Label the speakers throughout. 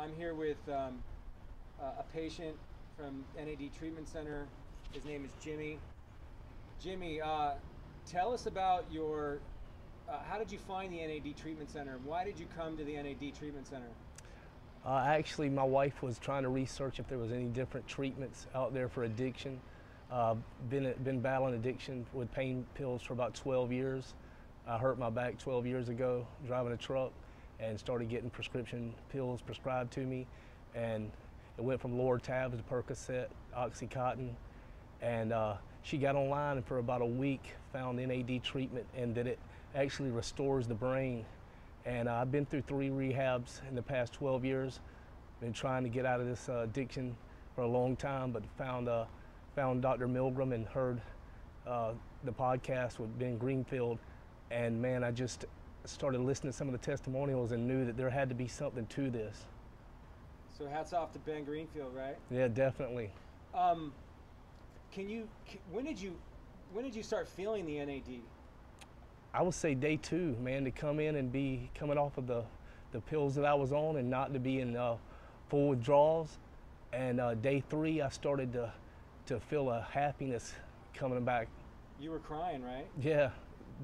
Speaker 1: I'm here with a patient from NAD Treatment Center. His name is Jimmy. Jimmy, tell us about your, how did you find the NAD Treatment Center? Why did you come to the NAD Treatment Center?
Speaker 2: Actually, my wife was trying to research if there was any different treatments out there for addiction. Been battling addiction with pain pills for about 12 years. I hurt my back 12 years ago driving a truck and started getting prescription pills prescribed to me. And it went from Loratab to Percocet, Oxycontin. And she got online and for about a week found NAD treatment and that it actually restores the brain. And I've been through 3 rehabs in the past 12 years. Been trying to get out of this addiction for a long time, but found Dr. Milgram and heard the podcast with Ben Greenfield. And man, I just started listening to some of the testimonials and knew that there had to be something to this.
Speaker 1: So hats off to Ben Greenfield, right?
Speaker 2: Yeah, definitely.
Speaker 1: When did you start feeling the NAD?
Speaker 2: I would say day 2, man, to come in and be coming off of the pills that I was on and not to be in full withdrawals. And day 3, I started to feel a happiness coming back.
Speaker 1: You were crying, right?
Speaker 2: Yeah.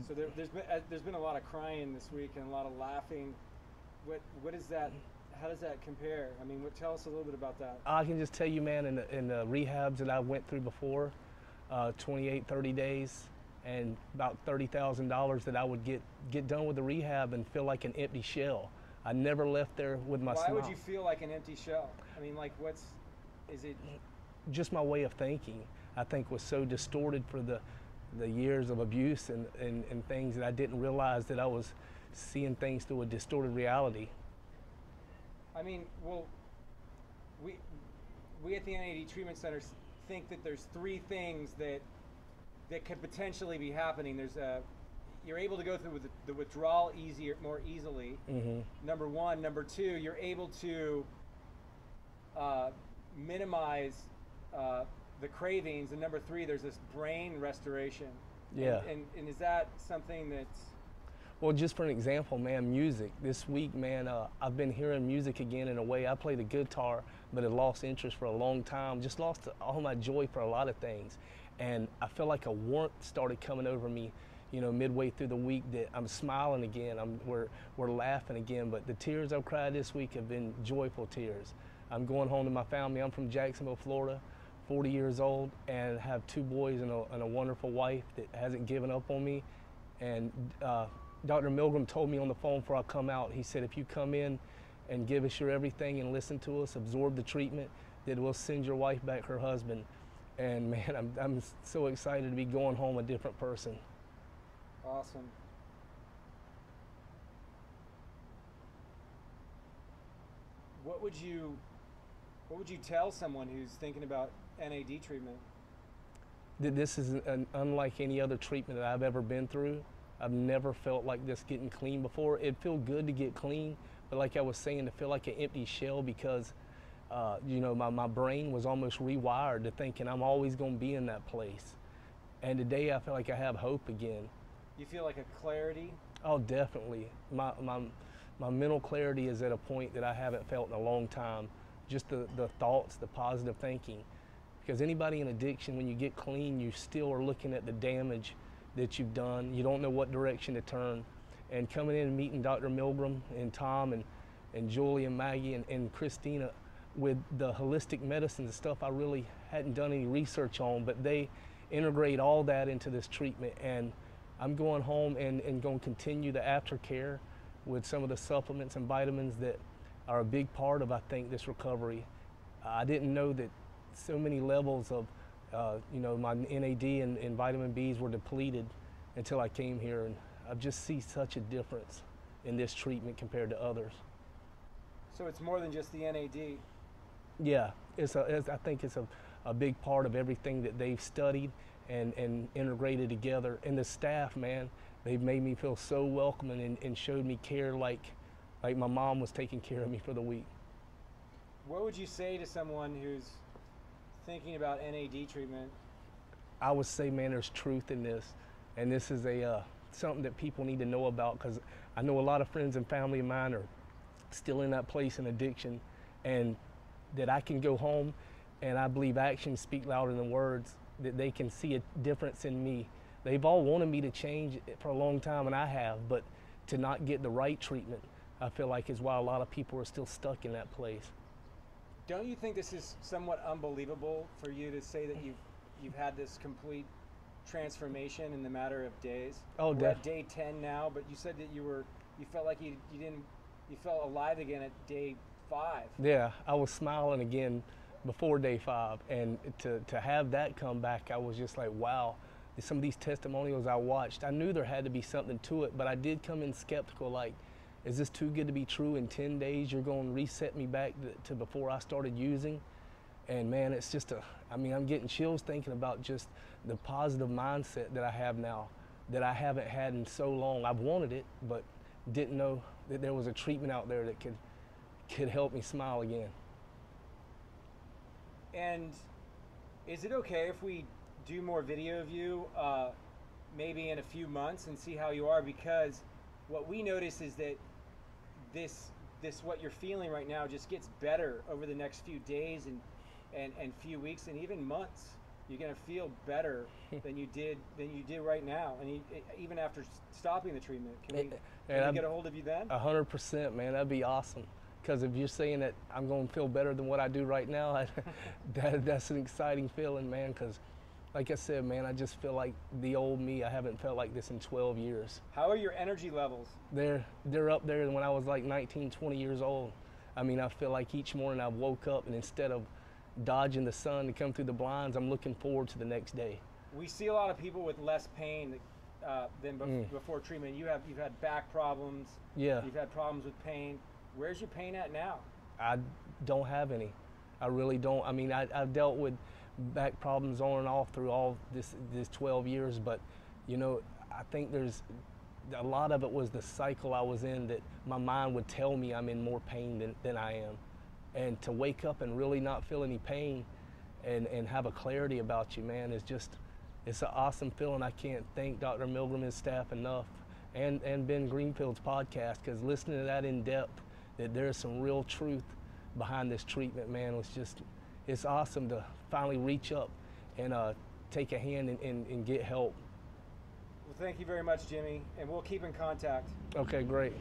Speaker 1: So there's been a lot of crying this week and a lot of laughing. What is that? How does that compare? I mean, tell us a little bit about that.
Speaker 2: I can just tell you, man, in the rehabs that I went through before, 28, 30 days, and about $30,000 that I would get done with the rehab and feel like an empty shell. I never left there with my smile.
Speaker 1: Why would you feel like an empty shell? I mean, like, is it?
Speaker 2: Just my way of thinking, I think, was so distorted for the years of abuse and things that I didn't realize that I was seeing things through a distorted reality.
Speaker 1: I mean, well, we at the NAD Treatment Center think that there's 3 things that could potentially be happening. You're able to go through the withdrawal more easily.
Speaker 2: Mm-hmm.
Speaker 1: Number 1. Number 2, you're able to minimize the cravings. And number 3, there's this brain restoration.
Speaker 2: Yeah.
Speaker 1: And is that something that's...
Speaker 2: Well, just for an example, man, music. This week, man, I've been hearing music again in a way. I play the guitar, but had lost interest for a long time. Just lost all my joy for a lot of things. And I feel like a warmth started coming over me, you know, midway through the week that I'm smiling again. We're laughing again. But the tears I've cried this week have been joyful tears. I'm going home to my family. I'm from Jacksonville, Florida, 40 years old, and have 2 boys and a wonderful wife that hasn't given up on me. And Dr. Milgram told me on the phone before I come out, he said, if you come in and give us your everything and listen to us, absorb the treatment, that we'll send your wife back her husband. And man, I'm so excited to be going home a different person.
Speaker 1: Awesome. What would you tell someone who's thinking about NAD treatment?
Speaker 2: That this is unlike any other treatment that I've ever been through. I've never felt like this getting clean before. It feels good to get clean, but like I was saying, to feel like an empty shell because, you know, my brain was almost rewired to thinking I'm always going to be in that place. And today I feel like I have hope again.
Speaker 1: You feel like a clarity?
Speaker 2: Oh, definitely. My mental clarity is at a point that I haven't felt in a long time. Just the thoughts, the positive thinking. Because anybody in addiction, when you get clean, you still are looking at the damage that you've done. You don't know what direction to turn. And coming in and meeting Dr. Milgram and Tom and Julie and Maggie and Christina with the holistic medicine, the stuff I really hadn't done any research on, but they integrate all that into this treatment. And I'm going home and going to continue the aftercare with some of the supplements and vitamins that are a big part of, I think, this recovery. I didn't know that so many levels of you know, my NAD and vitamin Bs were depleted until I came here, and I just see such a difference in this treatment compared to others.
Speaker 1: So it's more than just the NAD?
Speaker 2: Yeah, I think it's a big part of everything that they've studied and integrated together. And the staff, man, they've made me feel so welcoming and showed me care like my mom was taking care of me for the week.
Speaker 1: What would you say to someone who's thinking about NAD treatment?
Speaker 2: I would say, man, there's truth in this, and this is something that people need to know about, because I know a lot of friends and family of mine are still in that place in addiction, and that I can go home, and I believe actions speak louder than words, that they can see a difference in me. They've all wanted me to change for a long time, and I have, but to not get the right treatment, I feel like is why a lot of people are still stuck in that place.
Speaker 1: Don't you think this is somewhat unbelievable for you to say that you've had this complete transformation in the matter of days?
Speaker 2: Oh,
Speaker 1: we're at day 10 now, but you said that you felt like you felt alive again at day 5.
Speaker 2: Yeah, I was smiling again before day 5, and to have that come back, I was just like, wow. Some of these testimonials I watched, I knew there had to be something to it, but I did come in skeptical, like, is this too good to be true? In 10 days, you're going to reset me back to before I started using? And man, it's just I'm getting chills thinking about just the positive mindset that I have now, that I haven't had in so long. I've wanted it, but didn't know that there was a treatment out there that could help me smile again.
Speaker 1: And is it okay if we do more video of you maybe in a few months and see how you are? Because what we notice is that this what you're feeling right now just gets better over the next few days and few weeks and even months. You're going to feel better than you did right now, and even after stopping the treatment. Can we get a hold of you then?
Speaker 2: 100%, man. That'd be awesome. Because if you're saying that I'm going to feel better than what I do right now, that's an exciting feeling, man. Because like I said, man, I just feel like the old me. I haven't felt like this in 12 years.
Speaker 1: How are your energy levels?
Speaker 2: They're up there than when I was like 19, 20 years old. I mean, I feel like each morning I woke up, and instead of dodging the sun to come through the blinds, I'm looking forward to the next day.
Speaker 1: We see a lot of people with less pain than before treatment. You've had back problems.
Speaker 2: Yeah.
Speaker 1: You've had problems with pain. Where's your pain at now?
Speaker 2: I don't have any. I really don't. I mean, I've dealt with back problems on and off through all this 12 years, but you know, I think there's a lot of it was the cycle I was in, that my mind would tell me I'm in more pain than I am. And to wake up and really not feel any pain and have a clarity about you, man, is just, it's an awesome feeling. I can't thank Dr. Milgram and his staff enough, and Ben Greenfield's podcast, because listening to that in depth, that there's some real truth behind this treatment, man. It's awesome to finally reach up and take a hand and get help.
Speaker 1: Well, thank you very much, Jimmy, and we'll keep in contact.
Speaker 2: Okay, great.